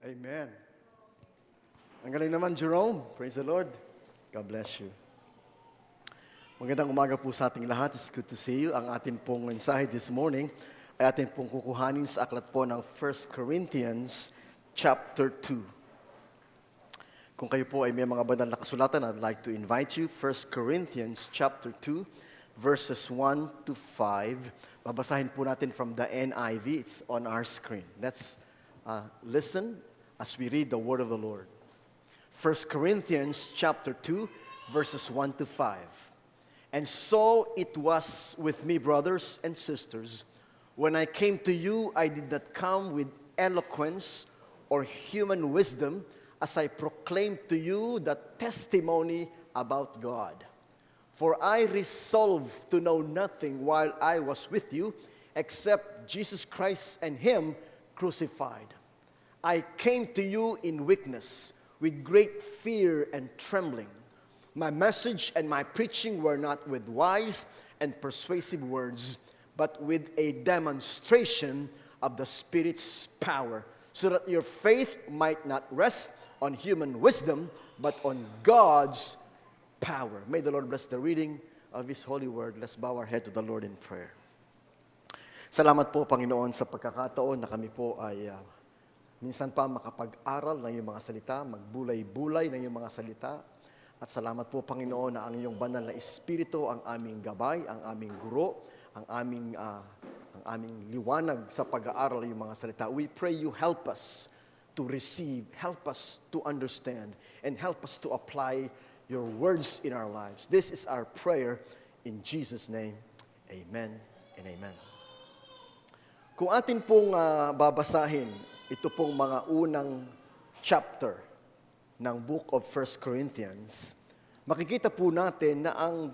Amen. Ang galing naman, Jerome. Praise the Lord. God bless you. Magandang umaga po sa ating lahat. It's good to see you. Ang ating pong mensahe this morning ay ating pong kukuhanin sa aklat po ng 1 Corinthians chapter 2. Kung kayo po ay may mga banal na kasulatan, I'd like to invite you. 1 Corinthians chapter 2, verses 1 to 5. Babasahin po natin from the NIV. It's on our screen. Let's listen as we read the word of the Lord. 1 Corinthians chapter 2, verses 1 to 5. And so it was with me, brothers and sisters. When I came to you, I did not come with eloquence or human wisdom, as I proclaimed to you the testimony about God. For I resolved to know nothing while I was with you, except Jesus Christ and Him crucified. I came to you in weakness, with great fear and trembling. My message and my preaching were not with wise and persuasive words, but with a demonstration of the Spirit's power, so that your faith might not rest on human wisdom, but on God's power. May the Lord bless the reading of His holy word. Let's bow our head to the Lord in prayer. Salamat po, Panginoon, sa pagkakataon na kami po ay minsan pa makapag-aral ng iyong mga salita, magbulay-bulay ng iyong mga salita. At salamat po, Panginoon, na ang iyong banal na Espiritu ang aming gabay, ang aming guro, ang aming liwanag sa pag-aaral ng iyong mga salita. We pray you help us to receive, help us to understand, and help us to apply your words in our lives. This is our prayer in Jesus' name. Amen and amen. Kung atin pong babasahin, ito pong mga unang chapter ng Book of 1 Corinthians, makikita po natin na ang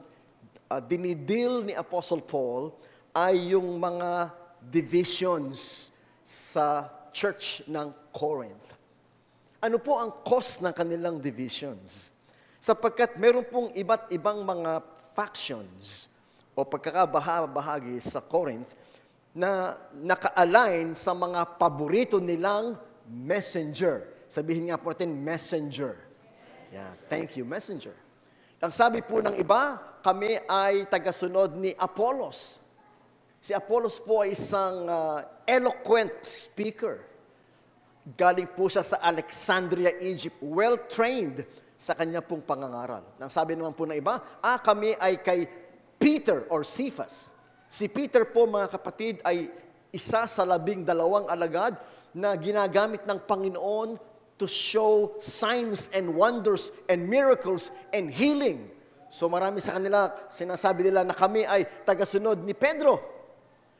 dinidil ni Apostle Paul ay yung mga divisions sa church ng Corinth. Ano po ang cause ng kanilang divisions? Sapagkat meron pong iba't ibang mga factions o pagkakabahagi sa Corinth na naka-align sa mga paborito nilang messenger. Sabihin nga po natin, messenger. Yeah, thank you, messenger. Ang sabi po ng iba, kami ay tagasunod ni Apollos. Si Apollos po ay isang eloquent speaker. Galing po siya sa Alexandria, Egypt, well-trained sa kanya pong pangangaral. Nang sabi naman po ng iba, kami ay kay Peter or Cephas. Si Peter po, mga kapatid, ay isa sa 12 alagad na ginagamit ng Panginoon to show signs and wonders and miracles and healing. So marami sa kanila, sinasabi nila na kami ay tagasunod ni Pedro.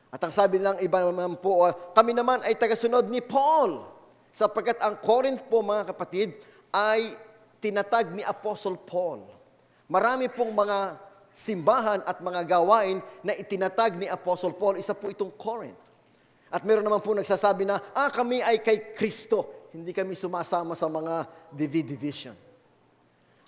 At ang sabi nilang iba naman po, kami naman ay tagasunod ni Paul. Sapagkat ang Corinth po, mga kapatid, ay tinatag ni Apostle Paul. Marami pong mga simbahan at mga gawain na itinatag ni Apostle Paul. Isa po itong Corinth. At meron naman po nagsasabi na, kami ay kay Kristo. Hindi kami sumasama sa mga division.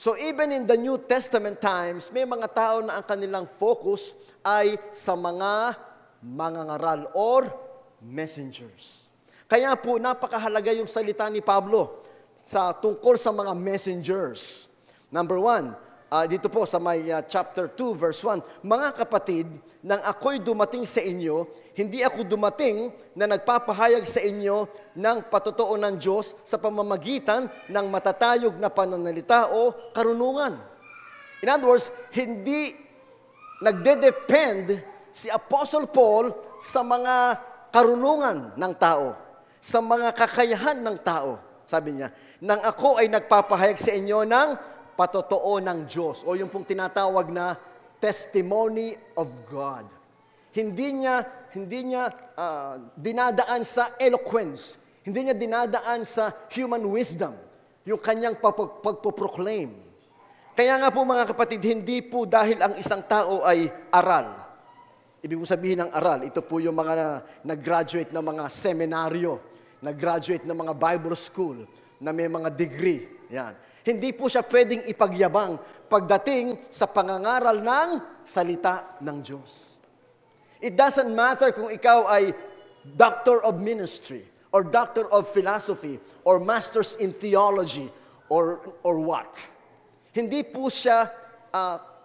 So even in the New Testament times, may mga tao na ang kanilang focus ay sa mga mangangaral or messengers. Kaya po napakahalaga yung salita ni Pablo tungkol sa mga messengers. Number 1, dito po sa may chapter 2, verse 1, mga kapatid, nang ako'y dumating sa inyo, hindi ako dumating na nagpapahayag sa inyo ng patotoo ng Diyos sa pamamagitan ng matatayog na pananalita o karunungan. In other words, hindi nagde-depend si Apostle Paul sa mga karunungan ng tao, sa mga kakayahan ng tao. Sabi niya, nang ako ay nagpapahayag sa inyo ng patotoo ng Diyos o yung pong tinatawag na testimony of God. Hindi niya dinadaan sa eloquence. Hindi niya dinadaan sa human wisdom, yung kanyang pagpoproclaim. Kaya nga po, mga kapatid, hindi po dahil ang isang tao ay aral. Ibig po sabihin ng aral, ito po yung mga nag-graduate ng mga seminaryo, nag-graduate ng mga Bible school, na may mga degree. Yan. Hindi po siya pwedeng ipagyabang pagdating sa pangangaral ng salita ng Diyos. It doesn't matter kung ikaw ay doctor of ministry or Doctor of Philosophy, or Masters in Theology, or what. Hindi po siya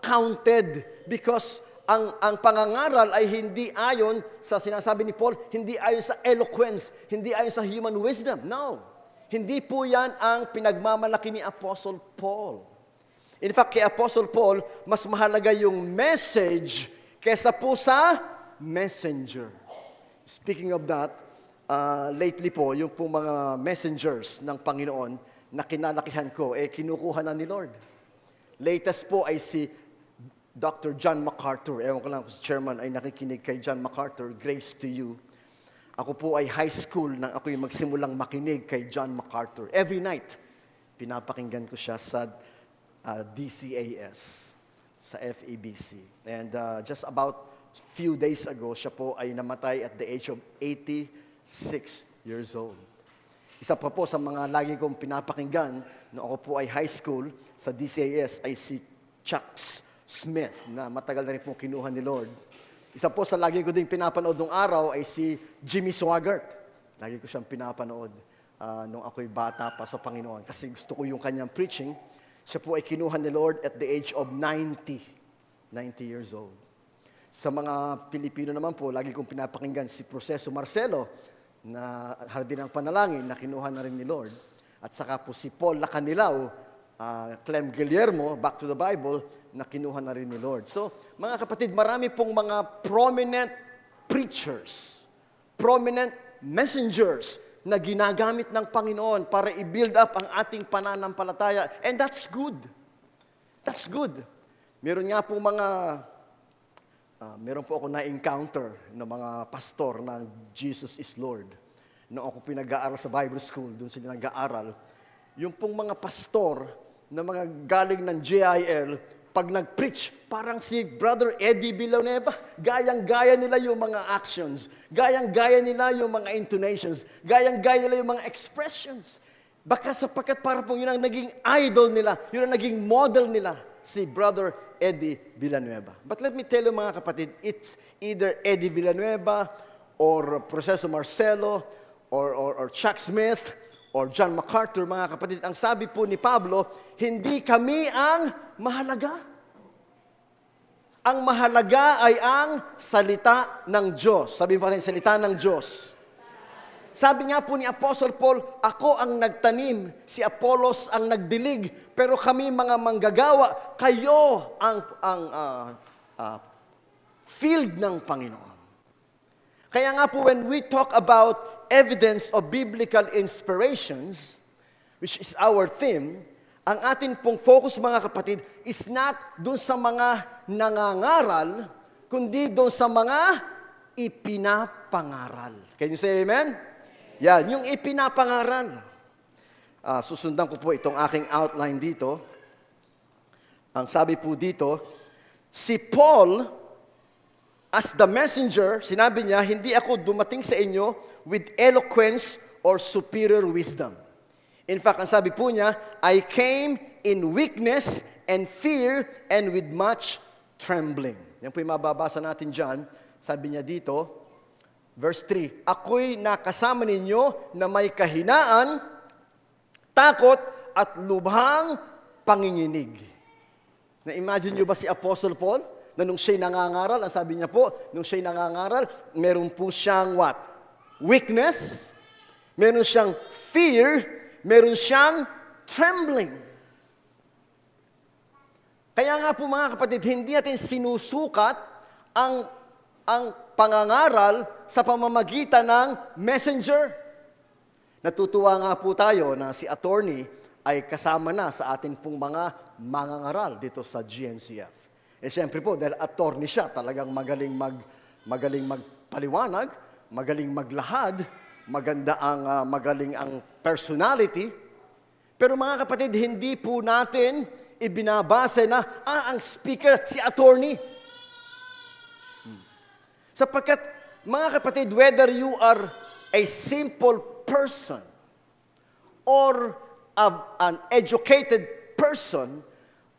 counted because ang pangangaral ay hindi ayon sa sinasabi ni Paul, hindi ayon sa eloquence, hindi ayon sa human wisdom. No. Hindi po yan ang pinagmamalaki ni Apostle Paul. In fact, kay Apostle Paul, mas mahalaga yung message kesa po sa messenger. Speaking of that, lately po, yung po mga messengers ng Panginoon na kinalakihan ko, kinukuha na ni Lord. Latest po ay si Dr. John MacArthur. Ewan ko lang kung si chairman ay nakikinig kay John MacArthur. Grace to you. Ako po ay high school nang ako'y magsimulang makinig kay John MacArthur. Every night, pinapakinggan ko siya sa DCAS, sa FEBC. And just about few days ago, siya po ay namatay at the age of 86 years old. Isa pa po sa mga lagi kong pinapakinggan noong ako po ay high school sa DCAS ay si Chuck Smith na matagal na rin pong kinuha ni Lord. Isa po sa lagi ko ding pinapanood nung araw ay si Jimmy Swaggart. Lagi ko siyang pinapanood nung ako'y bata pa sa Panginoon kasi gusto ko yung kanyang preaching. Siya po ay kinuha ni Lord at the age of 90 years old. Sa mga Pilipino naman po, lagi kong pinapakinggan si Proceso Marcelo na Hardin ng Panalangin na kinuha na rin ni Lord. At saka po si Paul Lacanilao, Clem Guillermo, Back to the Bible, na kinuha na rin ni Lord. So, mga kapatid, marami pong mga prominent preachers, prominent messengers na ginagamit ng Panginoon para i-build up ang ating pananampalataya. And that's good. That's good. Meron nga po meron po ako na-encounter ng mga pastor ng Jesus is Lord. Noong ako pinag-aaral sa Bible School, doon sila nag-aaral, yung pong mga pastor na mga galing ng JIL, pag nag-preach, parang si Brother Eddie Villanueva, gayang-gaya nila yung mga actions, gayang-gaya nila yung mga intonations, gayang-gaya nila yung mga expressions. Baka sapagkat parang pong yun ang naging idol nila, yun ang naging model nila, si Brother Eddie Villanueva. But let me tell you mga kapatid, it's either Eddie Villanueva, or Proceso Marcelo, or Chuck Smith, or John MacArthur, mga kapatid, ang sabi po ni Pablo, hindi kami ang mahalaga. Ang mahalaga ay ang salita ng Diyos. Sabi pa rin, salita ng Diyos. Sabi nga po ni Apostle Paul, ako ang nagtanim, si Apollos ang nagdilig, pero kami mga manggagawa, kayo ang field ng Panginoon. Kaya nga po when we talk about evidence of biblical inspirations, which is our theme, ang atin pong focus mga kapatid is not doon sa mga nangangaral, kundi doon sa mga ipinapangaral. Can you say amen? Yan, yung ipinapangaral. Susundan ko po itong aking outline dito. Ang sabi po dito, si Paul, as the messenger, sinabi niya, hindi ako dumating sa inyo with eloquence or superior wisdom. In fact, ang sabi po niya, I came in weakness and fear and with much trembling. Yan po yung mababasa natin dyan. Sabi niya dito, verse 3, ako'y nakasama ninyo na may kahinaan, takot at lubhang panginginig. Na-imagine niyo ba si Apostle Paul? Na nung siya'y nangangaral, ang sabi niya po, nung siya'y nangangaral, meron po siyang what? Weakness, meron siyang fear, meron siyang trembling. Kaya nga po mga kapatid, hindi natin sinusukat ang pangangaral sa pamamagitan ng messenger. Natutuwa nga po tayo na si attorney ay kasama na sa atin pong mga mangangaral dito sa GNCF. Siyempre po, dahil attorney siya, talagang magaling magpaliwanag, magaling maglahad, magaling ang personality. Pero mga kapatid, hindi po natin ibinabase na, ang speaker, si attorney. Sapagkat, mga kapatid, whether you are a simple person or an educated person,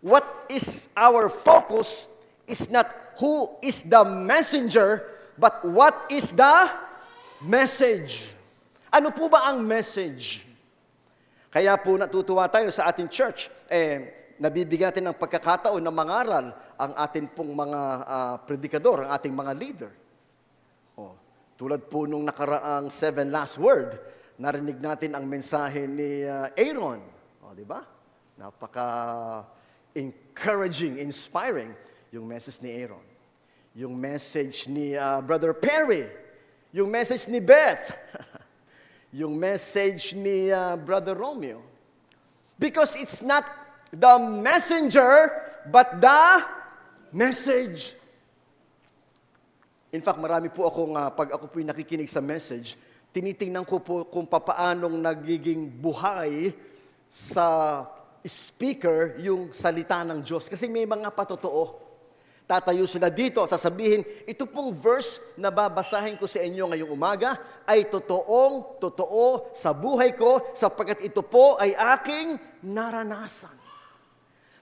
what is our focus is not who is the messenger, but what is the message. Ano po ba ang message? Kaya po natutuwa tayo sa ating church. Nabibigyan natin ng pagkakataon na mangaral ang ating pong mga predikador, ang ating mga leader. Tulad po nung nakaraang 7 last word, narinig natin ang mensahe ni Aaron. Di ba? Napaka-encouraging, inspiring yung message ni Aaron. Yung message ni Brother Perry. Yung message ni Beth. Yung message ni Brother Romeo. Because it's not the messenger, but the message. In fact, marami po akong, pag ako po'y nakikinig sa message, tinitingnan ko po kung papaanong nagiging buhay sa speaker yung salita ng Diyos. Kasi may mga patotoo. Tatayo sila dito, sasabihin, ito pong verse na babasahin ko sa inyo ngayong umaga ay totoo sa buhay ko sapagkat ito po ay aking naranasan.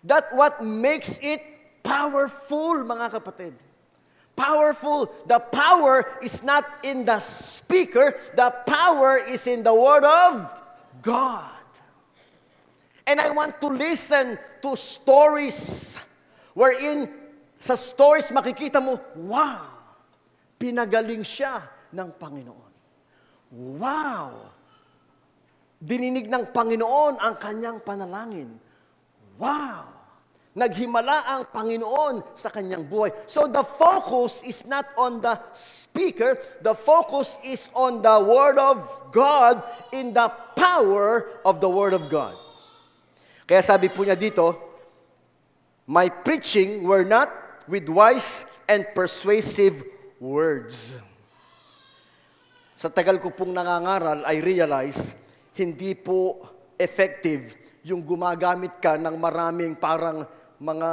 That what makes it powerful, mga kapatid. Powerful. The power is not in the speaker. The power is in the Word of God. And I want to listen to stories wherein sa stories makikita mo, wow, pinagaling siya ng Panginoon. Wow, dininig ng Panginoon ang kanyang panalangin. Wow, naghimala ang Panginoon sa kanyang buhay. So the focus is not on the speaker, the focus is on the Word of God in the power of the Word of God. Kaya sabi po niya dito, my preaching were not with wise and persuasive words. Sa tagal ko pong nangangaral, I realize, hindi po effective yung gumagamit ka ng maraming parang mga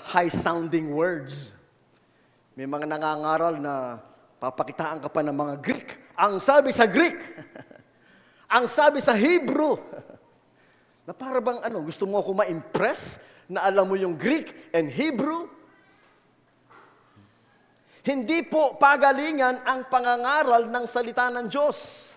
high-sounding words. May mga nangangaral na papakitaan ka pa ng mga Greek. Ang sabi sa Greek, ang sabi sa Hebrew, na para bang gusto mo ako ma-impress na alam mo yung Greek and Hebrew? Hindi po pagalingan ang pangangaral ng salita ng Diyos.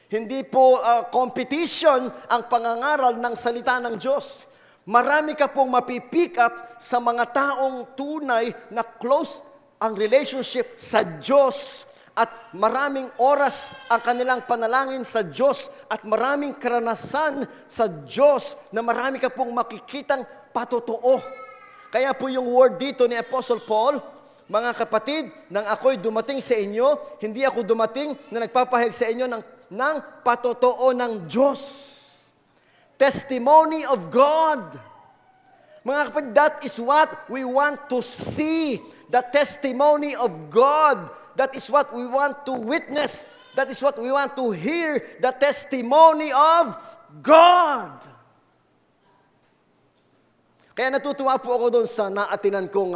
Hindi po competition ang pangangaral ng salita ng Diyos. Marami ka pong mapipick up sa mga taong tunay na close ang relationship sa Diyos at maraming oras ang kanilang panalangin sa Diyos at maraming karanasan sa Diyos na marami ka pong makikitang patotoo. Kaya po yung word dito ni Apostle Paul, mga kapatid, nang ako'y dumating sa inyo, hindi ako dumating na nagpapahayag sa inyo ng patotoo ng Diyos. Testimony of God. Mga kapatid, that is what we want to see. The testimony of God. That is what we want to witness. That is what we want to hear. The testimony of God. Kaya natutuwa po ako doon sa naatinan kong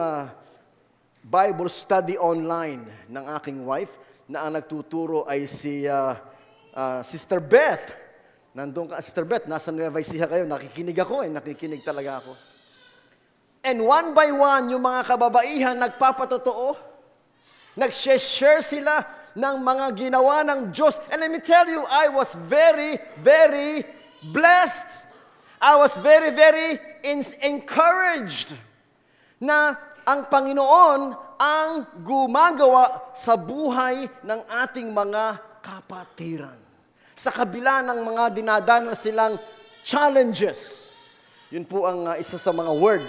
Bible study online ng aking wife na ang nagtuturo ay si Sister Beth. Nandun ka, Sister Beth, nasa Nueva Ecija kayo, nakikinig ako nakikinig talaga ako. And one by one, yung mga kababaihan nagpapatotoo, nag-share sila ng mga ginawa ng Diyos. And let me tell you, I was very, very blessed. I was very, very encouraged na ang Panginoon ang gumagawa sa buhay ng ating mga kapatiran. Sa kabila ng mga dinadanas silang challenges. Yun po ang isa sa mga word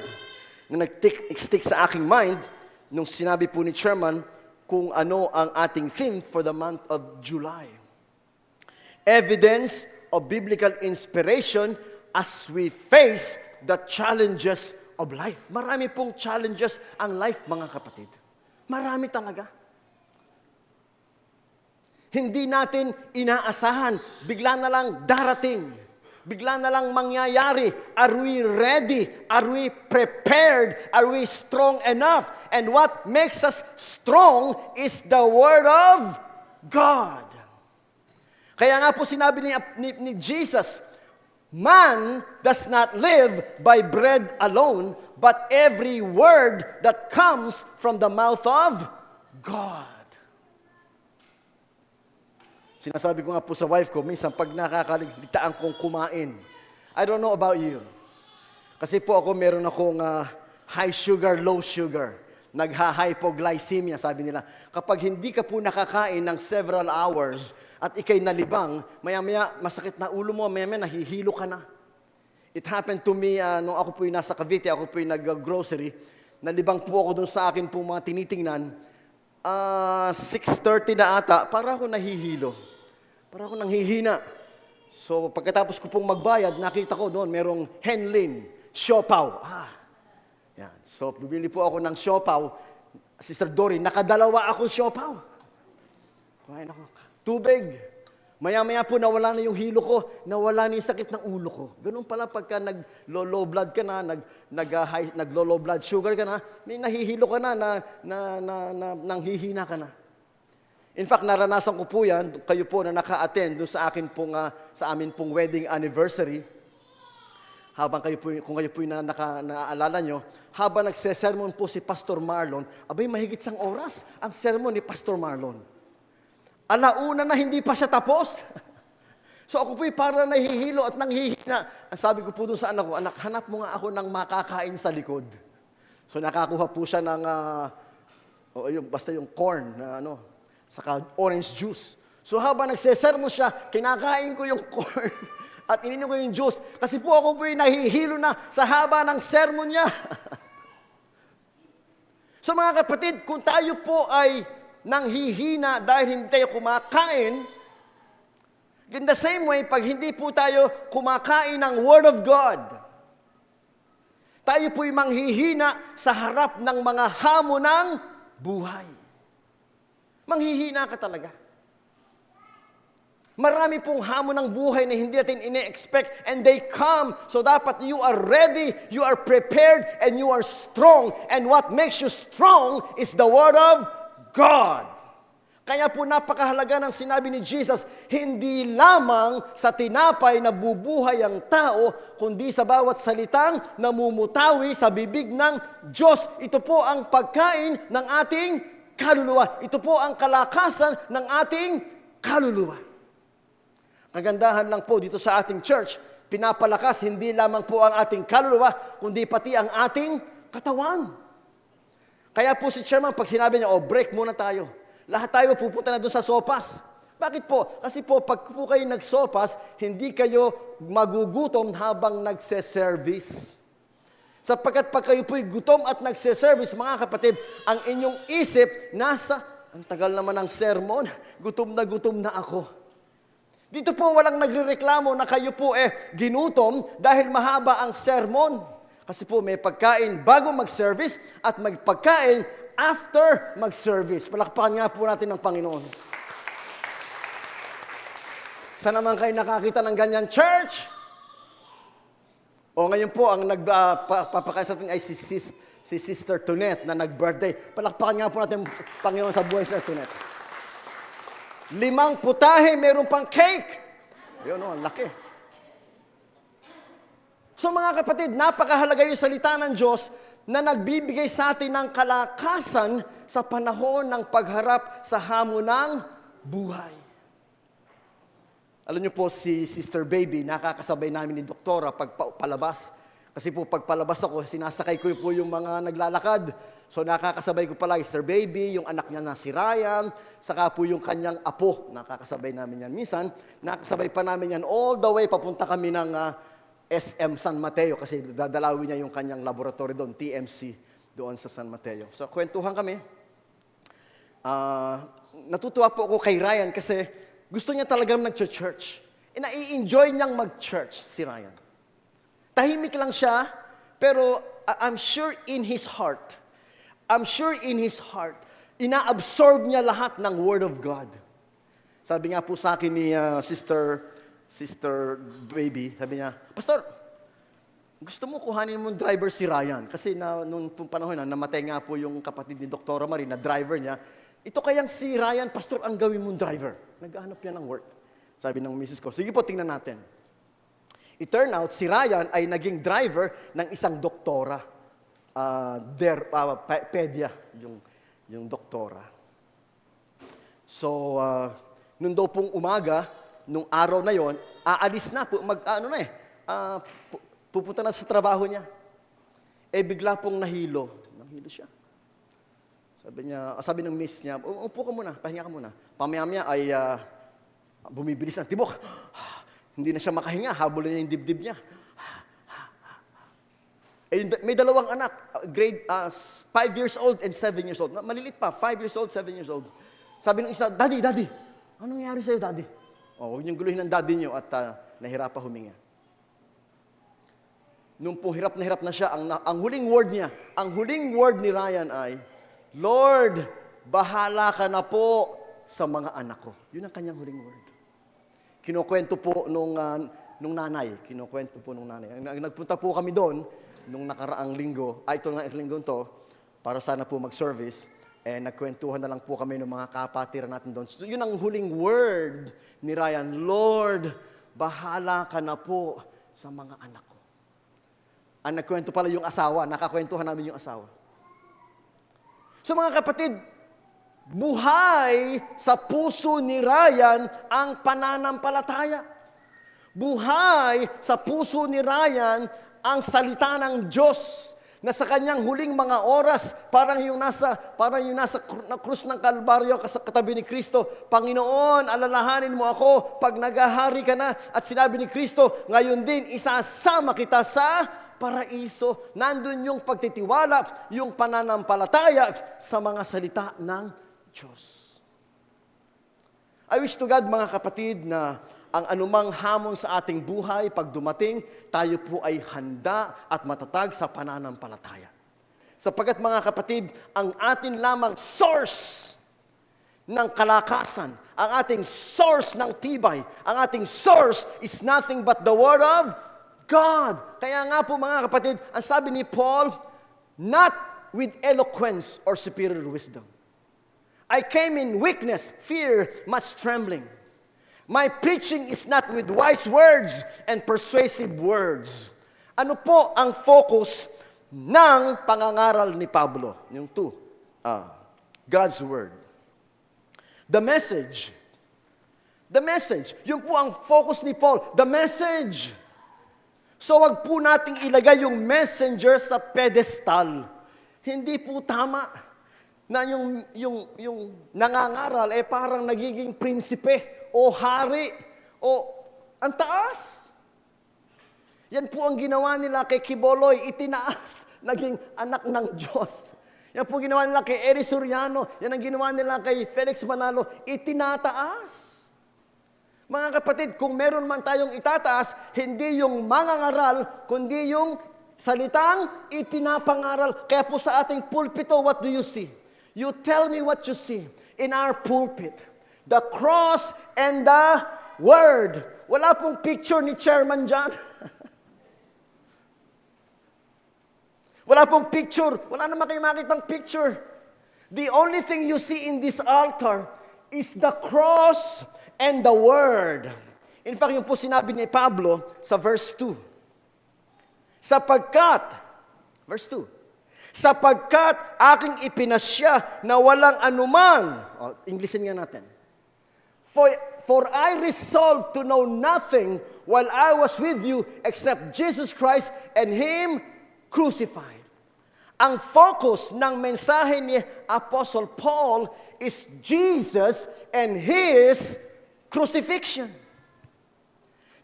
na nag-stick sa aking mind nung sinabi po ni Chairman kung ano ang ating theme for the month of July. Evidence of biblical inspiration as we face the challenges of life. Marami pong challenges ang life, mga kapatid. Marami talaga. Hindi natin inaasahan. Bigla na lang darating. Bigla na lang mangyayari. Are we ready? Are we prepared? Are we strong enough? And what makes us strong is the Word of God. Kaya nga po sinabi ni Jesus, man does not live by bread alone, but every word that comes from the mouth of God. Sinasabi ko nga po sa wife ko, minsan pag nakakaligtaan kong kumain, I don't know about you. Kasi po ako, meron akong high sugar, low sugar. Nagha-hypoglycemia, sabi nila. Kapag hindi ka po nakakain ng several hours at ikay nalibang, maya-maya masakit na ulo mo, maya-maya nahihilo ka na. It happened to me, nung ako po yung nasa Cavite, ako po yung nag-grocery, nalibang po ako dun sa akin po mga tinitingnan, 6:30 na ata, para ako nahihilo. Para ako nanghihina. So, pagkatapos ko pong magbayad, nakita ko doon, merong Henlin, siopaw. Yan. So, bibili po ako ng siopaw. Sister Dory, nakadalawa ako siopaw. Kumain ako. Tubig. Maya-maya po, nawala na yung hilo ko, nawala na yung sakit ng ulo ko. Ganun pala pagka nag-low blood ka na, nag-low blood sugar ka na, may nahihilo ka na, nanghihina ka na. In fact, naranasan ko po yan, kayo po na naka-attend doon sa amin pong wedding anniversary. Habang kung kayo po yung naaalala nyo, habang nagse-sermon po si Pastor Marlon, abay mahigit 1 oras ang sermon ni Pastor Marlon. Alauna na hindi pa siya tapos. So ako po'y para nahihilo at nanghihina. Ang sabi ko po doon sa anak ko, anak, hanap mo nga ako ng makakain sa likod. So nakakuha po siya ng, basta yung corn, saka orange juice. So habang nagsesermon siya, kinakain ko yung corn at ininom ko yung juice. Kasi po ako po'y nahihilo na sa haba ng sermon niya. So mga kapatid, kung tayo po ay nanghihina dahil hindi tayo kumakain, in the same way, pag hindi po tayo kumakain ng Word of God, tayo po'y manghihina sa harap ng mga hamon ng buhay. Manghihina ka talaga. Marami pong hamon ng buhay na hindi natin ine-expect and they come. So dapat you are ready, you are prepared, and you are strong. And what makes you strong is the Word of God. Kaya po napakahalaga ng sinabi ni Jesus, hindi lamang sa tinapay na bubuhay ang tao, kundi sa bawat salitang namumutawi sa bibig ng Diyos. Ito po ang pagkain ng ating kaluluwa. Ito po ang kalakasan ng ating kaluluwa. Kagandahan lang po dito sa ating church, pinapalakas hindi lamang po ang ating kaluluwa, kundi pati ang ating katawan. Kaya po si Chairman, pag sinabi niya, break muna tayo. Lahat tayo pupunta na doon sa sopas. Bakit po? Kasi po, pag po kayo nagsopas, hindi kayo magugutom habang nagse-service. Sapagkat pag kayo po'y gutom at nagse-service, mga kapatid, ang inyong isip ang tagal naman ng sermon, gutom na ako. Dito po walang nagrereklamo na kayo po ginutom dahil mahaba ang sermon. Kasi po may pagkain bago mag-service at magpagkain after mag-service. Palakpakan nga po natin ng Panginoon. Saan naman kayo nakakita ng ganyan, church? O ngayon po, ang nagpapakain sa atin ay si Sister Tonet na nag-birthday. Palakpakan nga po natin, Panginoon, sa buhay Sister Tonet. 5 putahe, meron pang cake. Yun, ang laki. So mga kapatid, napakahalaga yung salita ng Diyos na nagbibigay sa atin ng kalakasan sa panahon ng pagharap sa hamon ng buhay. Alam niyo po, si Sister Baby, nakakasabay namin ni Doktora pag palabas. Kasi po, pag palabas ako, sinasakay ko po yung mga naglalakad. So nakakasabay ko pala, Sister Baby, yung anak niya na si Ryan, saka po yung kanyang apo. Nakakasabay namin yan. Minsan, nakakasabay pa namin yan all the way, papunta kami ng SM San Mateo kasi dadalawin niya yung kanyang laboratory doon, TMC, doon sa San Mateo. So kwentuhan kami. Natutuwa po ako kay Ryan kasi gusto niya talagang nag-church. Nai-enjoy niyang mag-church si Ryan. Tahimik lang siya, pero I'm sure in his heart, ina-absorb niya lahat ng Word of God. Sabi nga po sa akin ni Sister Baby, sabi niya, Pastor, gusto mo kuhanin mong driver si Ryan? Kasi noong panahon na namatay nga po yung kapatid ni Dr. Marie na driver niya, ito kayang si Ryan, Pastor, ang gawin mong driver. Naghahanap yan ng work. Sabi ng misis ko, sige po, tingnan natin. It turned out, si Ryan ay naging driver ng isang doktora. Pedia, yung doktora. So, nung daw pong umaga, nung araw na yon, aalis na, pupunta na sa trabaho niya. Bigla pong nahilo. Nahilo siya. Sabi ng miss niya, upo ka muna, pahinga ka muna. Pamaya-maya ay bumibilis ang tibok. Hindi na siya makahinga, habol na yung dibdib niya. May dalawang anak, grade 5 years old and 7 years old. Malilit pa, 5 years old, 7 years old. Sabi ng isa, Daddy, anong nangyari sa'yo, Daddy? Huwag niyong guluhin ng daddy niyo at nahirap pa huminga. Nung pong hirap na siya, ang huling word ni Ryan ay, Lord, bahala ka na po sa mga anak ko. Yun ang kanyang huling word. Kinukwento po nung nanay. Nagpunta po kami doon, nung nakaraang linggo, itong linggo to, para sana po mag-service, nagkwentuhan na lang po kami ng mga kapatiran natin doon. So, yun ang huling word ni Ryan, Lord, bahala ka na po sa mga anak ko. Ang nagkwento pala yung asawa, nakakwentuhan namin yung asawa. So mga kapatid, buhay sa puso ni Ryan ang pananampalataya. Buhay sa puso ni Ryan ang salita ng Diyos na sa kanyang huling mga oras, parang yung nasa krus ng Kalbaryo katabi ni Kristo, Panginoon, alalahanin mo ako pag naghahari ka na. At sinabi ni Kristo, ngayon din isasama kita sa paraiso. Nandun yung pagtitiwala, yung pananampalataya sa mga salita ng Diyos. I wish to God, mga kapatid, na ang anumang hamon sa ating buhay, pag dumating, tayo po ay handa at matatag sa pananampalataya. Sapagkat mga kapatid, ang atin lamang source ng kalakasan, ang ating source ng tibay, ang ating source is nothing but the Word of God. Kaya nga po mga kapatid, ang sabi ni Paul, not with eloquence or superior wisdom. I came in weakness, fear, much trembling. My preaching is not with wise words and persuasive words. Ano po ang focus ng pangangaral ni Pablo? Yung God's Word. The message. The message. Yun po ang focus ni Paul. The message. So wag po nating ilagay yung messenger sa pedestal. Hindi po tama na yung nangangaral parang nagiging prinsipe o hari o ang taas. Yan po ang ginawa nila kay Kiboloy, itinaas, naging anak ng Diyos. Yan po ginawa nila kay Eri Soriano, yan ang ginawa nila kay Felix Manalo, itinataas. Mga kapatid, kung meron man tayong itataas, hindi yung mangangaral, kundi yung salitang ipinapangaral. Kaya po sa ating pulpito, what do you see? You tell me what you see in our pulpit. The cross and the Word. Wala pong picture ni chairman dyan. Wala pong picture. Wala naman kayo makitang picture. The only thing you see in this altar is the cross and the Word. In fact, yung po sinabi ni Pablo sa verse 2. Verse 2. Sapagkat aking ipinasya na walang anumang, Englishin nga natin. For I resolved to know nothing while I was with you except Jesus Christ and Him crucified. Ang focus ng mensahe ni Apostle Paul is Jesus and His crucifixion.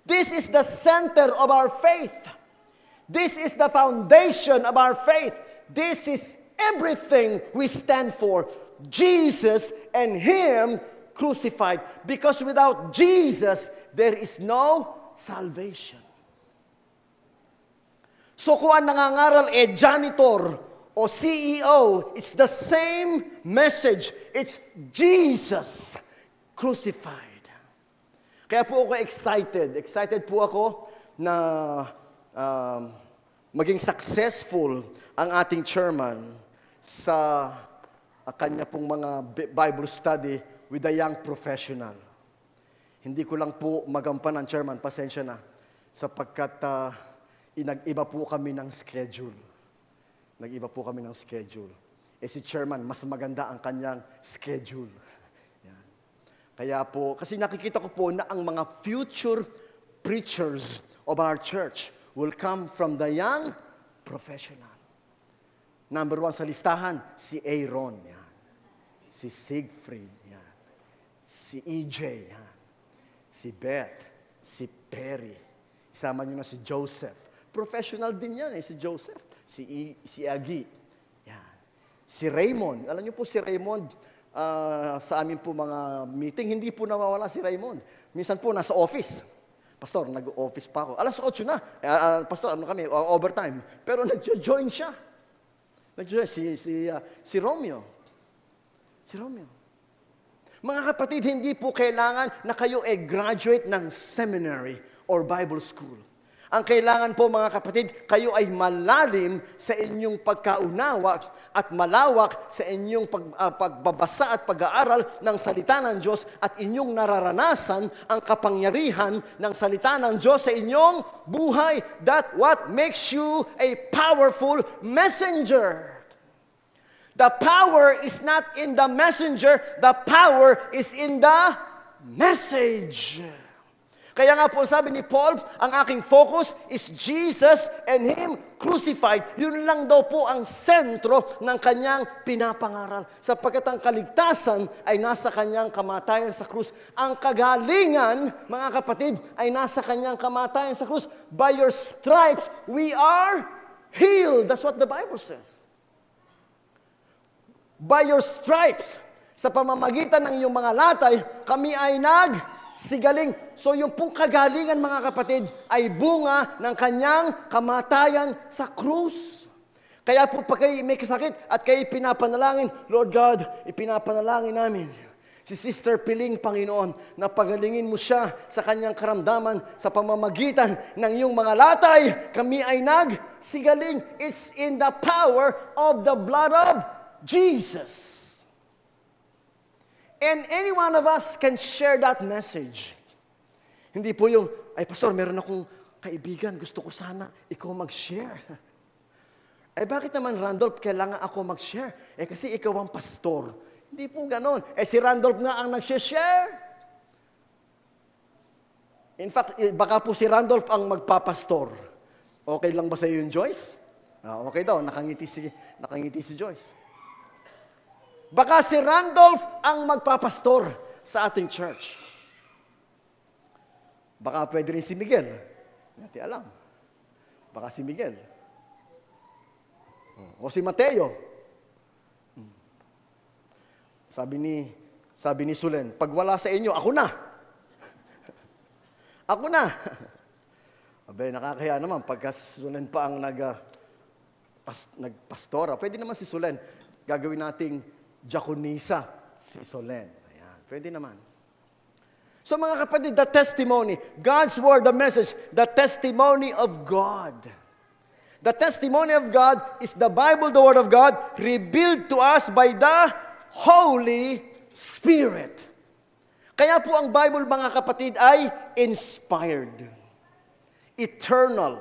This is the center of our faith. This is the foundation of our faith. This is everything we stand for. Jesus and Him crucified. Because without Jesus, there is no salvation. So kung ang nangangaral janitor o CEO, it's the same message. It's Jesus crucified. Kaya po ako excited. Excited po ako na maging successful ang ating chairman sa kanya pong mga Bible study with a young professional. Hindi ko lang po magampan ang chairman, pasensya na, sapagkat nag-iba po kami ng schedule. Nag-iba po kami ng schedule. Si chairman, mas maganda ang kanyang schedule. Yan. Kaya po, kasi nakikita ko po na ang mga future preachers of our church will come from the young professional. Number 1 sa listahan, si Aaron. Yan. Si Siegfried. Yan. Si EJ. Yan. Si Beth. Si Perry. Isama nyo na si Joseph. Professional din yan si Joseph. Si Agi. Yan. Si Raymond. Alam nyo po si Raymond, sa amin po mga meeting, hindi po nawawala si Raymond. Minsan po nasa office. Pastor, nag-office pa ako. Alas 8 na. Pastor, ano kami? Overtime. Pero nag-join siya. Nag-join si Romeo. Si Romeo. Mga kapatid, hindi po kailangan na kayo graduate ng seminary or Bible school. Ang kailangan po mga kapatid, kayo ay malalim sa inyong pagkaunawa at malawak sa inyong pagbabasa at pag-aaral ng salita ng Diyos at inyong nararanasan ang kapangyarihan ng salita ng Diyos sa inyong buhay. That what makes you a powerful messenger. The power is not in the messenger, the power is in the message. Kaya nga po sabi ni Paul, ang aking focus is Jesus and Him crucified. Yun lang daw po ang sentro ng kanyang pinapangaral. Sapagkat ang kaligtasan ay nasa kanyang kamatayan sa krus. Ang kagalingan, mga kapatid, ay nasa kanyang kamatayan sa krus. By your stripes, we are healed. That's what the Bible says. By your stripes, sa pamamagitan ng iyong mga latay, kami ay sigaling. So yung pong kagalingan mga kapatid ay bunga ng kanyang kamatayan sa krus. Kaya po pag kayo may kasakit at kayo pinapanalangin, Lord God, ipinapanalangin namin si Sister Piling, Panginoon, na pagalingin mo siya sa kanyang karamdaman sa pamamagitan ng iyong mga latay. Kami ay sigaling. It's in the power of the blood of Jesus. And any one of us can share that message. Hindi po yung, ay pastor, meron akong kaibigan, gusto ko sana ikaw mag-share. Bakit naman, Randolph, kailangan ako mag-share? Kasi ikaw ang pastor. Hindi po ganon. Si Randolph nga ang nag-share. In fact, baka po si Randolph ang magpapastor. Okay lang ba sa iyo yung Joyce? Okay daw, nakangiti si Joyce. Baka si Randolph ang magpapastor sa ating church. Baka pwede rin si Miguel. Hindi alam. Baka si Miguel. O si Mateo. Sabi ni Sulen, pag wala sa inyo, ako na. Ako na. Abay, nakakaya naman, pagka si Sulen pa ang nagpastora, pwede naman si Sulen, gagawin nating diakonisa, si Solen. Ayan, pwede naman. So mga kapatid, the testimony, God's word, the message, the testimony of God. The testimony of God is the Bible, the Word of God, revealed to us by the Holy Spirit. Kaya po ang Bible, mga kapatid, ay inspired, eternal,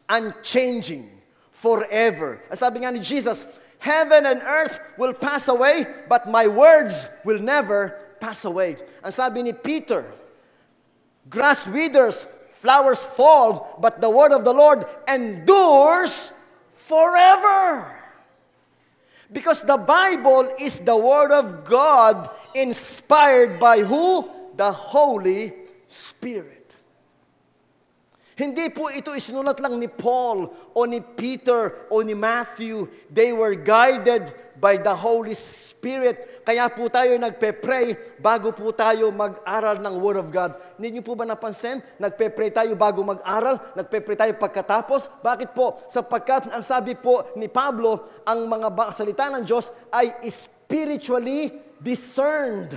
unchanging, forever. Ang sabi nga ni Jesus, heaven and earth will pass away, but my words will never pass away. Ang sabi ni Peter, grass withers, flowers fall, but the word of the Lord endures forever. Because the Bible is the word of God inspired by who? The Holy Spirit. Hindi po ito isinulat lang ni Paul o ni Peter o ni Matthew. They were guided by the Holy Spirit. Kaya po tayo nagpe-pray bago po tayo mag-aral ng Word of God. Hindi niyo po ba napansin? Nagpe-pray tayo bago mag-aral, nagpe-pray tayo pagkatapos. Bakit po? Sapagkat ang sabi po ni Pablo, ang mga salita ng Diyos ay spiritually discerned.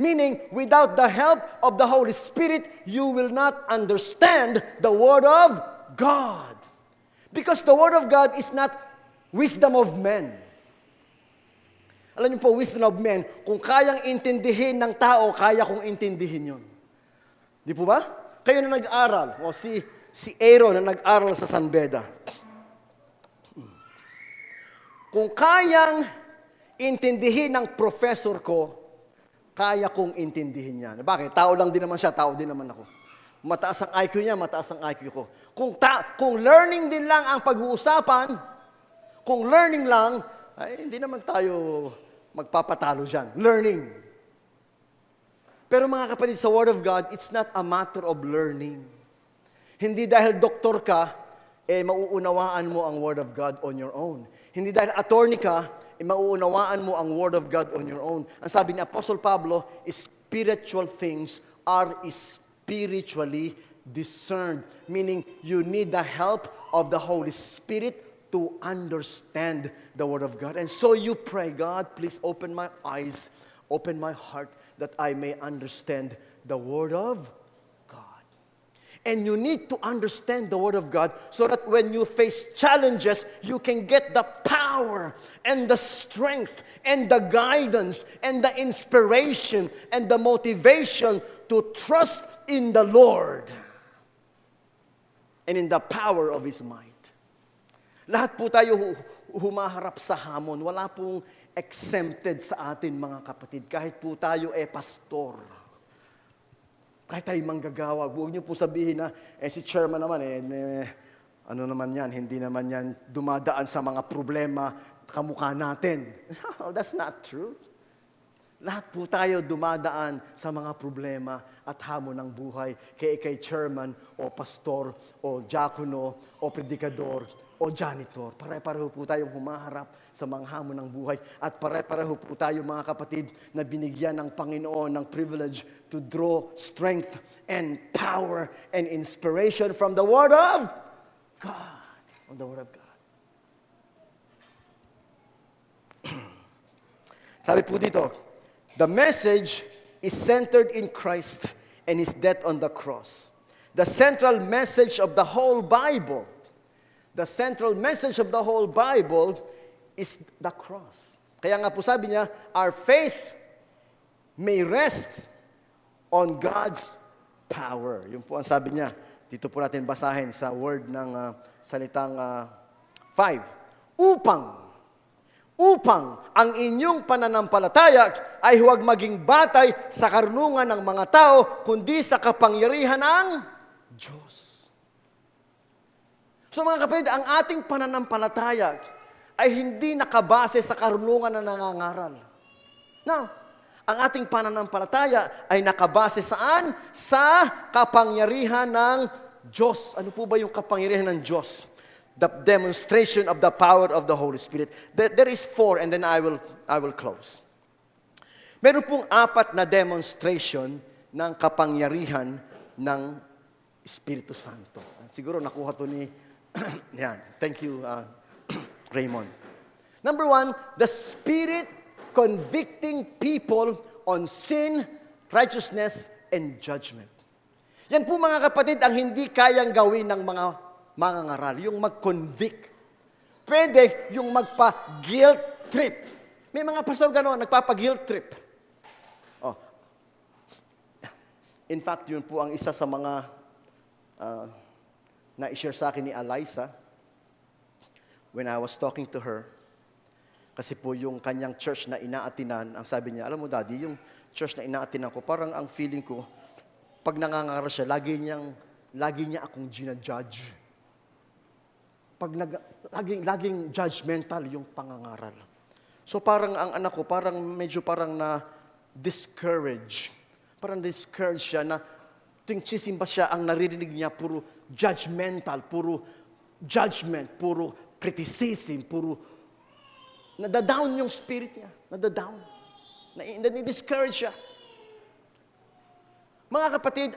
Meaning, without the help of the Holy Spirit, you will not understand the Word of God. Because the Word of God is not wisdom of men. Alam niyo po, wisdom of men, kung kayang intindihin ng tao, kaya kong intindihin yun. Di po ba? Kayo na nag-aral, o si Aaron na nag-aral sa San Beda. Kung kayang intindihin ng professor ko, kaya kong intindihin yan. Bakit? Tao lang din naman siya, tao din naman ako. Mataas ang IQ niya, mataas ang IQ ko. Kung learning din lang ang pag-uusapan, kung learning lang, ay hindi naman tayo magpapatalo dyan. Learning. Pero mga kapatid, sa Word of God, it's not a matter of learning. Hindi dahil doktor ka, mauunawaan mo ang Word of God on your own. Hindi dahil attorney ka, mauunawaan mo ang Word of God on your own. Ang sabi ni Apostle Pablo, spiritual things are spiritually discerned. Meaning, you need the help of the Holy Spirit to understand the Word of God. And so you pray, God, please open my eyes, open my heart, that I may understand the Word of God. And you need to understand the Word of God so that when you face challenges, you can get the power and the strength and the guidance and the inspiration and the motivation to trust in the Lord and in the power of His might. Lahat po tayo humaharap sa hamon. Wala pong exempted sa atin, mga kapatid. Kahit po tayo pastor. Kahit tayo manggagawa. Huwag niyo po sabihin na, si chairman naman, ano naman yan, hindi naman yan dumadaan sa mga problema kamukha natin. No, that's not true. Lahat po tayo dumadaan sa mga problema at hamon ng buhay. Kay chairman, o pastor, o diakono, o predikador, o janitor. Pare-pareho po tayong humaharap sa mga hamon ng buhay. At pare-pareho po tayo, mga kapatid, na binigyan ng Panginoon ng privilege to draw strength and power and inspiration from the Word of God. From the Word of God. Sabi po dito, the message is centered in Christ and His death on the cross. The central message of the whole Bible, the central message of the whole Bible is the cross. Kaya nga po sabi niya, our faith may rest on God's power. Yun po ang sabi niya. Dito po natin basahin sa word ng salitang 5. Upang ang inyong pananampalataya ay huwag maging batay sa karunungan ng mga tao, kundi sa kapangyarihan ng Diyos. So mga kapatid, ang ating pananampalataya ay hindi nakabase sa karunungan na nangangaral. No. Ang ating pananampalataya ay nakabase saan? Sa kapangyarihan ng Diyos. Ano po ba yung kapangyarihan ng Diyos? The demonstration of the power of the Holy Spirit. There is 4 and then I will close. Meron pong 4 na demonstration ng kapangyarihan ng Espiritu Santo. Siguro nakuha to ni yan. Thank you, Raymond. Number 1, the Spirit convicting people on sin, righteousness, and judgment. Yan po mga kapatid ang hindi kayang gawin ng mga mangangaral, yung mag-convict. Pwede yung magpa-guilt trip. May mga pastor gano'n, nagpapa-guilt trip. Oh. In fact, yun po ang isa sa mga na-share sa akin ni Eliza when I was talking to her. Kasi po yung kanyang church na inaatinan, ang sabi niya, alam mo daddy, yung church na inaatinan ko, parang ang feeling ko, pag nangangaral siya, lagi niya akong ginajudge. Laging judgmental yung pangangaral. So parang ang anak ko, medyo na discourage. Parang discourage siya na tuwing sisimba siya, ang naririnig niya puro judgmental, puro judgment, puro criticism, puro nadadown yung spirit niya. Nadadown. Na-discourage siya. Mga kapatid,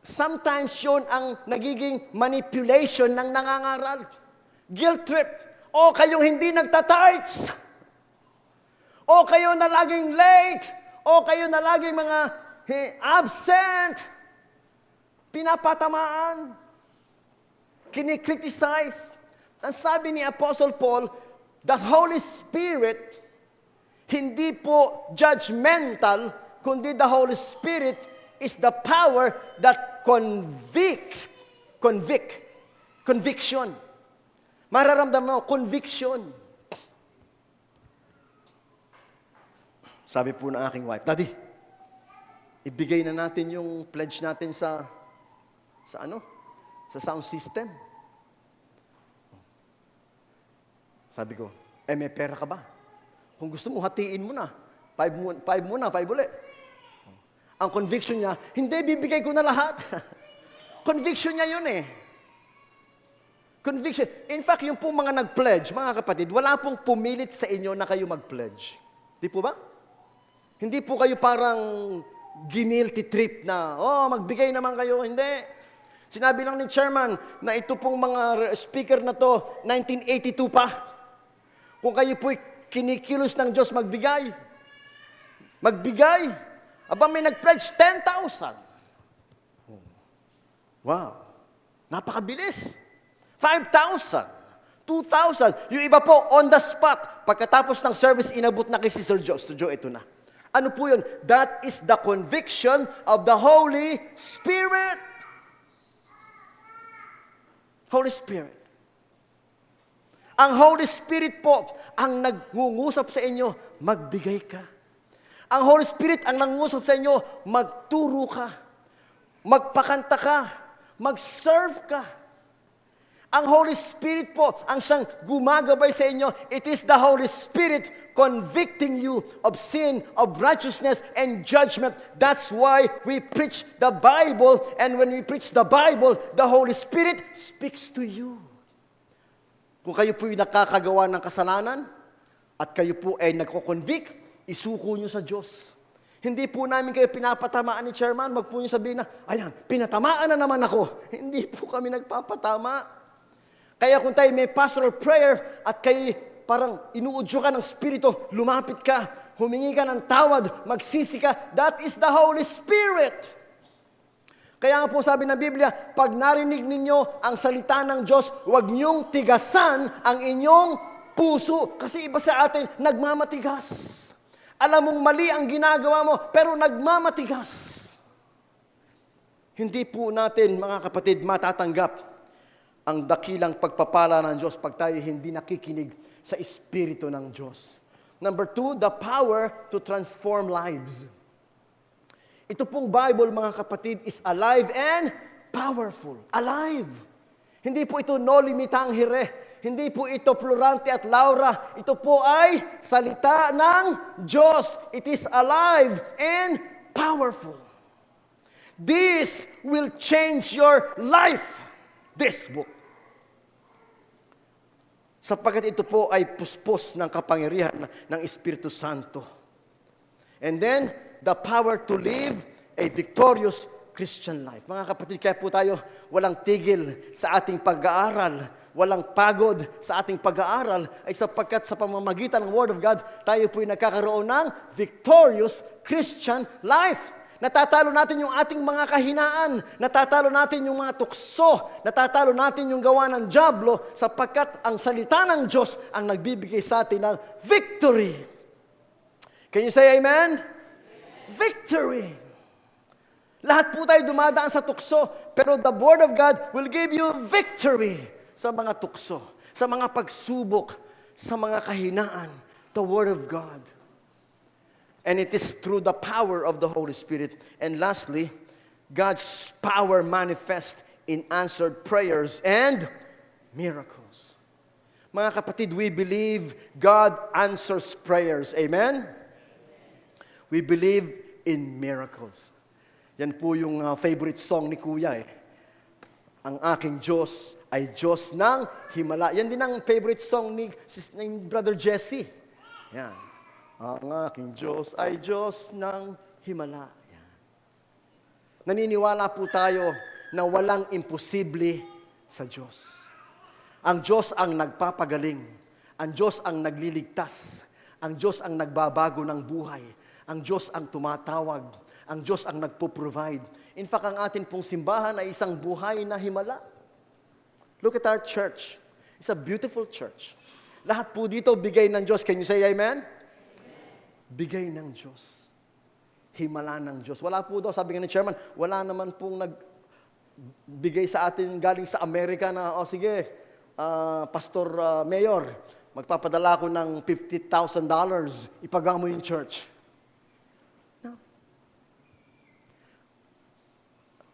sometimes yun ang nagiging manipulation ng nangangaral. Guilt trip. O kayong hindi nagtatights. O kayo na laging late. O kayo na laging mga absent. Pinapatamaan. Kinikriticize. Ang sabi ni Apostle Paul, the Holy Spirit, hindi po judgmental, kundi the Holy Spirit is the power that conviction. Mararamdaman mo, conviction. Sabi po ng aking wife, Daddy, ibigay na natin yung pledge natin sa sound system. Sabi ko, may pera ka ba? Kung gusto mo, hatiin mo na. 5 muna, 5 ulit. Ang conviction niya, hindi, bibigay ko na lahat. Conviction niya yun eh. Conviction. In fact, yung pong mga nag-pledge, mga kapatid, wala pong pumilit sa inyo na kayo mag-pledge. Di po ba? Hindi po kayo parang ginilty trip na, magbigay naman kayo. Hindi. Sinabi lang ni chairman na ito pong mga speaker na to, 1982 pa. Kung kayo po'y kinikilos ng Diyos magbigay. Aba, may nag-pledge 10,000. Wow. Napakabilis. 5,000. 2,000. Yung iba po, on the spot. Pagkatapos ng service, inabot na kay Sister Jo. Sister Jo, ito na. Ano po yun? That is the conviction of the Holy Spirit. Holy Spirit. Ang Holy Spirit po, ang nagngungusap sa inyo, magbigay ka. Ang Holy Spirit ang nangungusap sa inyo, magturo ka, magpakanta ka, mag-serve ka. Ang Holy Spirit po, ang siyang gumagabay sa inyo, it is the Holy Spirit convicting you of sin, of righteousness, and judgment. That's why we preach the Bible, and when we preach the Bible, the Holy Spirit speaks to you. Kung kayo po'y nakakagawa ng kasalanan, at kayo po ay nagko-convict, isuko nyo sa Diyos. Hindi po namin kayo pinapatamaan ni chairman, wag po nyo sabihin na, ayan, pinatamaan na naman ako. Hindi po kami nagpapatama. Kaya kung tayo may pastoral prayer at kayo parang inuudyo ka ng Espiritu, lumapit ka, humingi ka ng tawad, magsisi ka, that is the Holy Spirit. Kaya nga po sabi ng Biblia, pag narinig ninyo ang salita ng Diyos, huwag niyong tigasan ang inyong puso. Kasi iba sa atin, nagmamatigas. Alam mong mali ang ginagawa mo, pero nagmamatigas. Hindi po natin, mga kapatid, matatanggap ang dakilang pagpapala ng Diyos pag tayo hindi nakikinig sa Espiritu ng Diyos. Number 2, the power to transform lives. Ito pong Bible, mga kapatid, is alive and powerful. Alive. Hindi po ito no limitang hire. Hindi po ito Florante at Laura. Ito po ay salita ng Diyos. It is alive and powerful. This will change your life. This book. Sapagkat ito po ay puspos ng kapangyarihan ng Espiritu Santo. And then, the power to live a victorious Christian life. Mga kapatid, kaya po tayo walang tigil sa ating pag-aaral, walang pagod sa ating pag-aaral, ay sapagkat sa pamamagitan ng Word of God, tayo po'y nagkakaroon ng victorious Christian life. Natatalo natin yung ating mga kahinaan, natatalo natin yung mga tukso, natatalo natin yung gawa ng dyablo, sapagkat ang salita ng Diyos ang nagbibigay sa atin ng victory. Can you say amen? Victory. Lahat po tayo dumadaan sa tukso, pero the Word of God will give you victory sa mga tukso, sa mga pagsubok, sa mga kahinaan. The Word of God. And it is through the power of the Holy Spirit. And lastly, God's power manifests in answered prayers and miracles. Mga kapatid, we believe God answers prayers. Amen? We believe in miracles. Yan po yung favorite song ni Kuya eh. Ang aking Diyos ay Diyos ng himala. Yan din ang favorite song ni Brother Jesse. Yan. Ang aking Diyos ay Diyos ng himala. Yan. Naniniwala po tayo na walang imposible sa Diyos. Ang Diyos ang nagpapagaling. Ang Diyos ang nagliligtas. Ang Diyos ang nagbabago ng buhay. Ang Diyos ang tumatawag. Ang Diyos ang nagpo-provide. In fact, ang atin pong simbahan ay isang buhay na himala. Look at our church. It's a beautiful church. Lahat po dito bigay ng Diyos. Can you say amen? Bigay ng Diyos. Himala ng Diyos. Wala po daw, sabi nga ni chairman, wala naman pong nagbigay sa atin galing sa Amerika na, sige, Pastor Mayor, magpapadala ko ng $50,000, ipagawa mo yung church. No.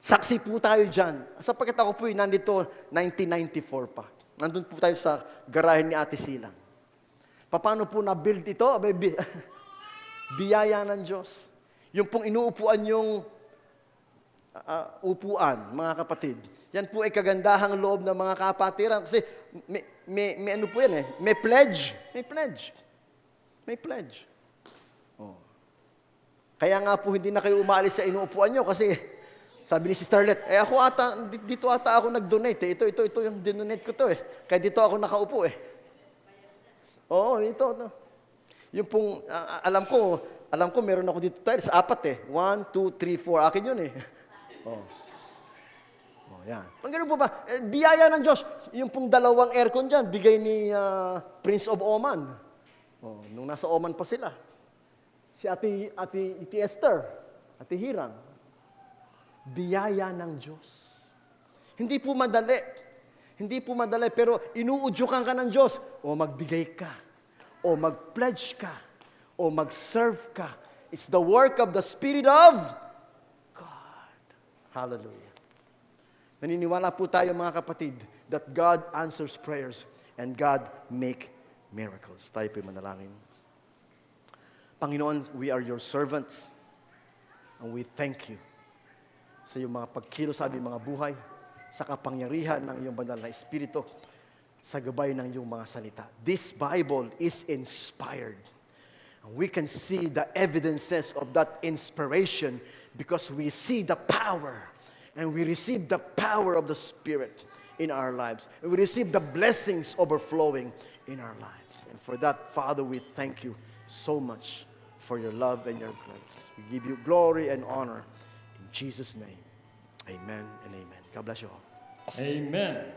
Saksi po tayo dyan. Sapagkat ako po nandito 1994 pa. Nandun po tayo sa garahe ni Ate Silang. Paano po na-build ito? Biyaya ng Diyos. Yung pong inuupuan yung upuan, mga kapatid. Yan po ay kagandahang loob ng mga kapatiran. Kasi may ano po yan eh. May pledge. May pledge. May pledge. Oh. Kaya nga po hindi na kayo umalis sa inuupuan nyo kasi sabi ni si Starlet, ako ata, dito ata ako nag-donate eh. Ito yung dinonate ko to eh. Kaya dito ako nakaupo eh. Oo, dito. No. Yung pong, alam ko meron ako dito tayo sa 4 eh. 1, 2, 3, 4. Akin yun eh. Oh. Oh, yan. Ang ganun po ba? Biyaya ng Diyos. Yung pong 2 aircon dyan, bigay ni Prince of Oman. Oh, nung nasa Oman pa sila. Si Ate Esther, Ate Hirang. Biyaya ng Diyos. Hindi po madali. Hindi po madali, pero inuudyukan ka ng Diyos. O magbigay ka. O mag-pledge ka. O mag-serve ka. It's the work of the Spirit of God. Hallelujah. Naniniwala po tayo mga kapatid that God answers prayers and God make miracles. Tayo po'y manalangin. Panginoon, we are your servants and we thank you sa iyong mga pagkilos sa aming mga buhay, sa kapangyarihan ng iyong banal na Espiritu, sa gabay ng iyong mga salita. This Bible is inspired. And we can see the evidences of that inspiration because we see the power and we receive the power of the Spirit in our lives. And we receive the blessings overflowing in our lives. And for that, Father, we thank you so much for your love and your grace. We give you glory and honor. In Jesus' name, amen and amen. God bless you all. Amen.